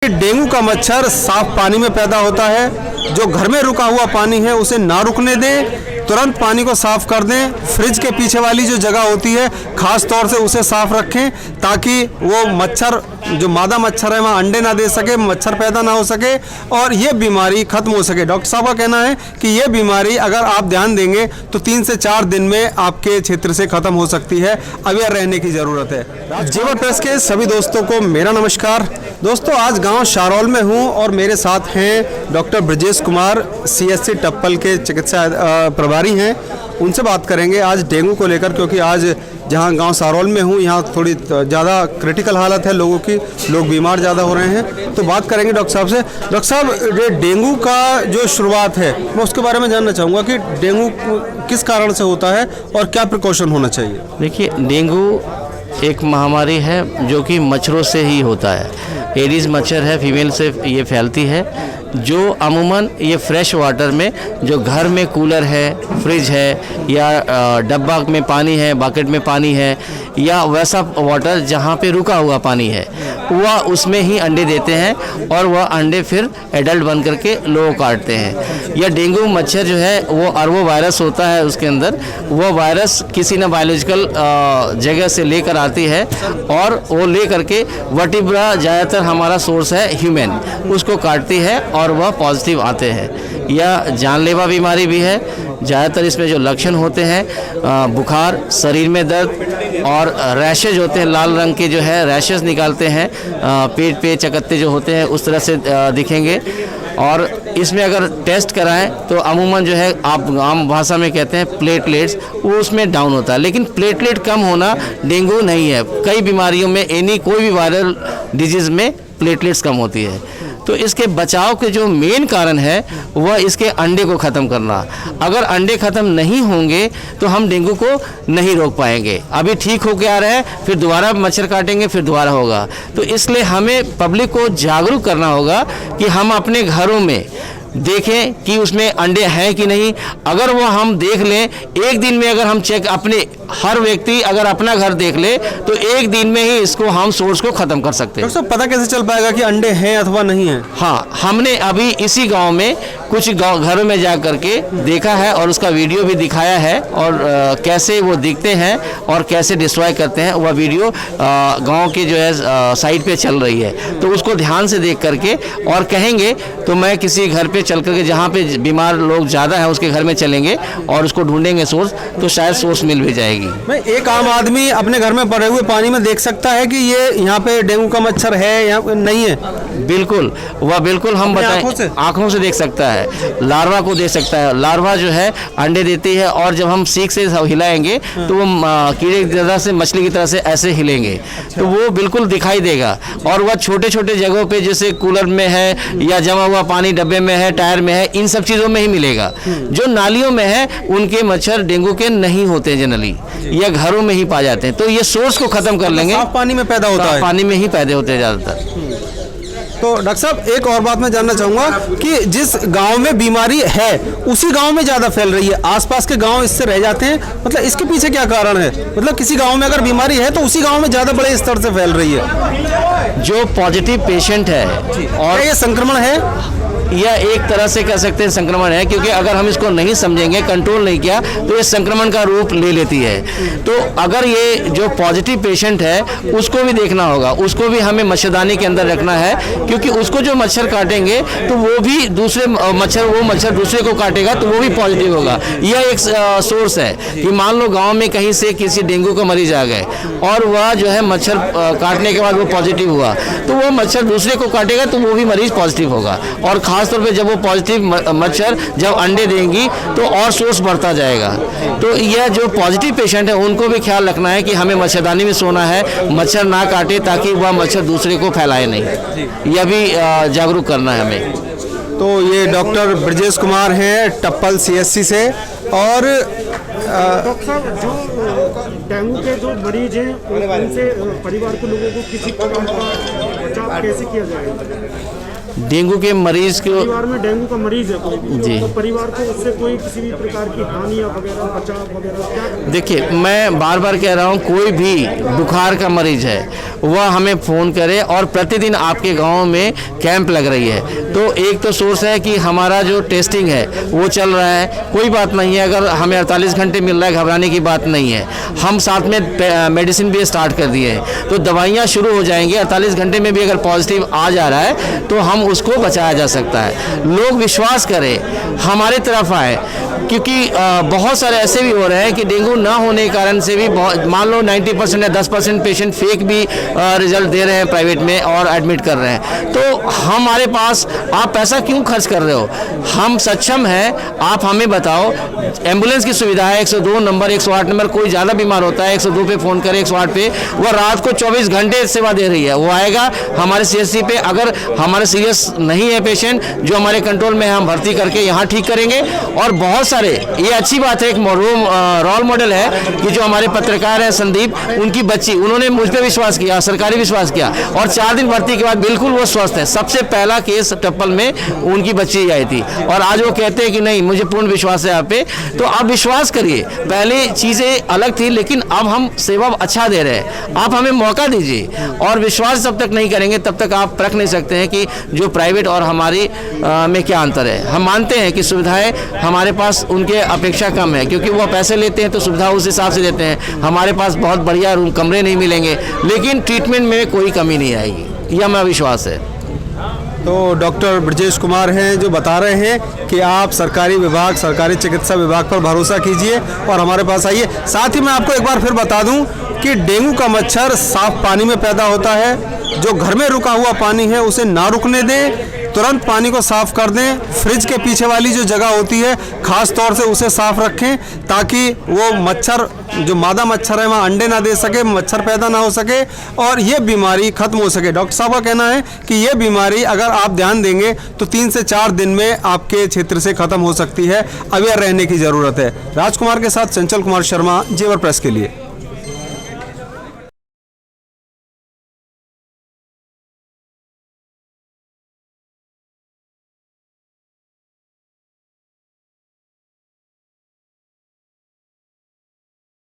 Dengue का मच्छर साफ पानी में पैदा होता है। जो घर में रुका हुआ पानी है उसे ना रुकने दें, तुरंत पानी को साफ कर दें। फ्रिज के पीछे वाली जो जगह होती है खास तौर से उसे साफ रखें ताकि वो मच्छर जो मादा मच्छर है वहाँ अंडे ना दे सके, मच्छर पैदा ना हो सके और ये बीमारी खत्म हो सके। डॉक्टर साहब का कहना है कि ये बीमारी अगर आप ध्यान देंगे तो 3 से 4 दिन में आपके क्षेत्र से खत्म हो सकती है। अवेयर रहने की ज़रूरत है। जीवन प्रेस के सभी दोस्तों को मेरा नमस्कार। दोस्तों, आज गांव शारौल में हूं और मेरे साथ हैं डॉक्टर ब्रजेश कुमार, CSC टप्पल के चिकित्सा प्रभारी हैं। उनसे बात करेंगे आज डेंगू को लेकर, क्योंकि आज जहां गांव शारौल में हूं यहाँ थोड़ी ज़्यादा क्रिटिकल हालत है लोगों की, लोग बीमार ज़्यादा हो रहे हैं। तो बात करेंगे डॉक्टर साहब से। डॉक्टर साहब, ये डेंगू का जो शुरुआत है मैं उसके बारे में जानना चाहूँगा कि डेंगू किस कारण से होता है और क्या प्रिकॉशन होना चाहिए। देखिए, डेंगू एक महामारी है जो कि मच्छरों से ही होता है। एडिस मच्छर है, फीमेल से ये फैलती है, जो अमूमन ये फ्रेश वाटर में जो घर में कूलर है, फ्रिज है या डब्बा में पानी है, बकेट में पानी है या वैसा वाटर जहाँ पे रुका हुआ पानी है वह उसमें ही अंडे देते हैं और वह अंडे फिर एडल्ट बन करके लोग काटते हैं। यह डेंगू मच्छर जो है वो अरबो वायरस होता है, उसके अंदर वो वायरस किसी न बायोलॉजिकल जगह से लेकर आती है और वो ले करके वर्टिब्रा, ज़्यादातर हमारा सोर्स है ह्यूमन, उसको काटती है और वह पॉजिटिव आते हैं। यह जानलेवा बीमारी भी है। ज़्यादातर इसमें जो लक्षण होते हैं बुखार, शरीर में दर्द और रैशेज होते हैं, लाल रंग के जो है रैशेज निकालते हैं, पेट पे चकत्ते जो होते हैं उस तरह से दिखेंगे। और इसमें अगर टेस्ट कराएं तो अमूमन जो है आप आम भाषा में कहते हैं प्लेटलेट्स, वो उसमें डाउन होता है। लेकिन प्लेटलेट कम होना डेंगू नहीं है। कई बीमारियों में कोई भी वायरल डिजीज़ में प्लेटलेट्स कम होती है। तो इसके बचाव के जो मेन कारण है वह इसके अंडे को ख़त्म करना। अगर अंडे ख़त्म नहीं होंगे तो हम डेंगू को नहीं रोक पाएंगे। अभी ठीक होके आ रहे हैं, फिर दोबारा मच्छर काटेंगे, फिर दोबारा होगा। तो इसलिए हमें पब्लिक को जागरूक करना होगा कि हम अपने घरों में देखें कि उसमें अंडे हैं कि नहीं। अगर वो हम देख लें, एक दिन में अगर हम चेक अपने हर व्यक्ति अगर अपना घर देख ले तो एक दिन में ही इसको हम सोर्स को ख़त्म कर सकते हैं। डॉक्टर साहब, पता कैसे चल पाएगा कि अंडे हैं अथवा नहीं हैं? हाँ, हमने अभी इसी गांव में कुछ घरों में जा करके देखा है और उसका वीडियो भी दिखाया है और कैसे वो दिखते हैं और कैसे डिस्ट्रॉय करते हैं, वह वीडियो गांव के जो है साइट पे चल रही है। तो उसको ध्यान से देख करके और कहेंगे तो मैं किसी घर पे चल करके जहाँ पे बीमार लोग ज़्यादा हैं उसके घर में चलेंगे और उसको ढूंढेंगे सोर्स, तो शायद सोर्स मिल भी जाएगी। मैं एक आम आदमी अपने घर में पड़े हुए पानी में देख सकता है कि ये यहाँ पे डेंगू का मच्छर है या नहीं है? बिल्कुल, वह बिल्कुल हम बताएं, आँखों से देख सकता है, लार्वा को देख सकता है। लार्वा जो है अंडे देती है और जब हम सीख से हिलाएंगे तो वो कीड़े की तरह से, मछली की तरह से ऐसे हिलेंगे, तो वो बिल्कुल दिखाई देगा। और वह छोटे छोटे जगहों पे जैसे कूलर में है या जमा हुआ पानी डब्बे में है, टायर में है, इन सब चीज़ों में ही मिलेगा। जो नालियों में है उनके मच्छर डेंगू के नहीं होते जनरली, या घरों में ही पाए जाते हैं। तो ये सोर्स को खत्म कर लेंगे। साफ पानी में पैदा होता है, पानी में ही पैदा होते हैं ज़्यादातर। तो डॉक्टर साहब, एक और बात मैं जानना चाहूँगा कि जिस गांव में बीमारी है उसी गांव में ज़्यादा फैल रही है, आसपास के गांव इससे रह जाते हैं, मतलब इसके पीछे क्या कारण है? मतलब किसी गांव में अगर बीमारी है तो उसी गांव में ज़्यादा बड़े स्तर से फैल रही है। जो पॉजिटिव पेशेंट है और ये संक्रमण है, यह एक तरह से कह सकते हैं संक्रमण है, क्योंकि अगर हम इसको नहीं समझेंगे, कंट्रोल नहीं किया तो ये संक्रमण का रूप ले लेती है। तो अगर ये जो पॉजिटिव पेशेंट है उसको भी देखना होगा, उसको भी हमें मच्छरदानी के अंदर रखना है, क्योंकि उसको जो मच्छर काटेंगे तो वो भी दूसरे मच्छर दूसरे को काटेगा तो वो भी पॉजिटिव होगा। यह एक सोर्स है कि मान लो गाँव में कहीं से किसी डेंगू का मरीज आ गए और वह जो है मच्छर काटने के बाद वो पॉजिटिव हुआ, तो वो मच्छर दूसरे को काटेगा तो वो भी मरीज पॉजिटिव होगा। और खासतौर पे जब वो पॉजिटिव मच्छर जब अंडे देंगी तो और सोर्स बढ़ता जाएगा। तो यह जो पॉजिटिव पेशेंट है उनको भी ख्याल रखना है कि हमें मच्छरदानी में सोना है, मच्छर ना काटे ताकि वह मच्छर दूसरे को फैलाए नहीं। यह भी जागरूक करना है हमें। तो ये डॉक्टर ब्रजेश कुमार हैं टप्पल CSC से। और डॉक्टर साहब, जो डेंगू के जो मरीज हैं उनसे परिवार के लोगों को किसी प्रकार का बचाव कैसे किया जाएगा? डेंगू के मरीज को परिवार में डेंगू का मरीज है कोई भी, जी। तो परिवार को उससे कोई किसी भी प्रकार की हानि या वगैरह बचाव वगैरह क्या? देखिए, मैं बार बार कह रहा हूँ, कोई भी बुखार का मरीज है वह हमें फ़ोन करे, और प्रतिदिन आपके गांव में कैंप लग रही है। तो एक तो सोर्स है कि हमारा जो टेस्टिंग है वो चल रहा है, कोई बात नहीं है, अगर हमें 48 घंटे मिल रहा है घबराने की बात नहीं है। हम साथ में मेडिसिन भी स्टार्ट कर दिए हैं, तो दवाइयाँ शुरू हो जाएंगी। 48 घंटे में भी अगर पॉजिटिव आ जा रहा है तो हम उसको बचाया जा सकता है। लोग विश्वास करें, हमारे तरफ आए, क्योंकि बहुत सारे ऐसे भी हो रहे हैं कि डेंगू ना होने के कारण से भी बहुत, मान लो 90% या 10% पेशेंट फेक भी रिजल्ट दे रहे हैं प्राइवेट में और एडमिट कर रहे हैं। तो हमारे पास आप पैसा क्यों खर्च कर रहे हो? हम सक्षम हैं, आप हमें बताओ। एम्बुलेंस की सुविधा है, 102 नंबर, 108 नंबर, कोई ज़्यादा बीमार होता है 102 पे फ़ोन करे, 108 पे, वह रात को 24 घंटे सेवा दे रही है। वो आएगा हमारे CHC पे, अगर हमारे सीरियस नहीं है पेशेंट जो हमारे कंट्रोल में है, हम भर्ती करके यहाँ ठीक करेंगे। और बहुत सारे, ये अच्छी बात है, एक रोल मॉडल है कि जो हमारे पत्रकार हैं संदीप, उनकी बच्ची, उन्होंने मुझ पर विश्वास किया, सरकारी विश्वास किया, और 4 दिन भर्ती के बाद बिल्कुल वो स्वस्थ है। सबसे पहला केस टप्पल में उनकी बच्ची आई थी, और आज वो कहते हैं कि नहीं, मुझे पूर्ण विश्वास है आप पे। तो आप विश्वास करिए, पहले चीज़ें अलग थी, लेकिन अब हम सेवा अच्छा दे रहे हैं। आप हमें मौका दीजिए, और विश्वास जब तक नहीं करेंगे तब तक आप परख नहीं सकते हैं कि जो प्राइवेट और हमारी में क्या अंतर है। हम मानते हैं कि सुविधाएं हमारे पास उनके अपेक्षा कम है, क्योंकि वो पैसे लेते हैं तो सुविधा उस हिसाब से देते हैं। हमारे पास बहुत बढ़िया रूम, कमरे नहीं मिलेंगे, लेकिन ट्रीटमेंट में कोई कमी नहीं आएगी, यह हमारा विश्वास है। तो डॉक्टर ब्रजेश कुमार हैं जो बता रहे हैं कि आप सरकारी विभाग, सरकारी चिकित्सा विभाग पर भरोसा कीजिए और हमारे पास आइए। साथ ही मैं आपको एक बार फिर बता दूं कि डेंगू का मच्छर साफ पानी में पैदा होता है। जो घर में रुका हुआ पानी है उसे ना रुकने दें, तुरंत पानी को साफ कर दें। फ्रिज के पीछे वाली जो जगह होती है खास तौर से उसे साफ रखें, ताकि वो मच्छर, जो मादा मच्छर है, वहाँ अंडे ना दे सके, मच्छर पैदा ना हो सके और ये बीमारी खत्म हो सके। डॉक्टर साहब का कहना है कि ये बीमारी अगर आप ध्यान देंगे तो 3 से 4 दिन में आपके क्षेत्र से खत्म हो सकती है। अवेयर रहने की ज़रूरत है। राजकुमार के साथ चंचल कुमार शर्मा, जेवर प्रेस के लिए।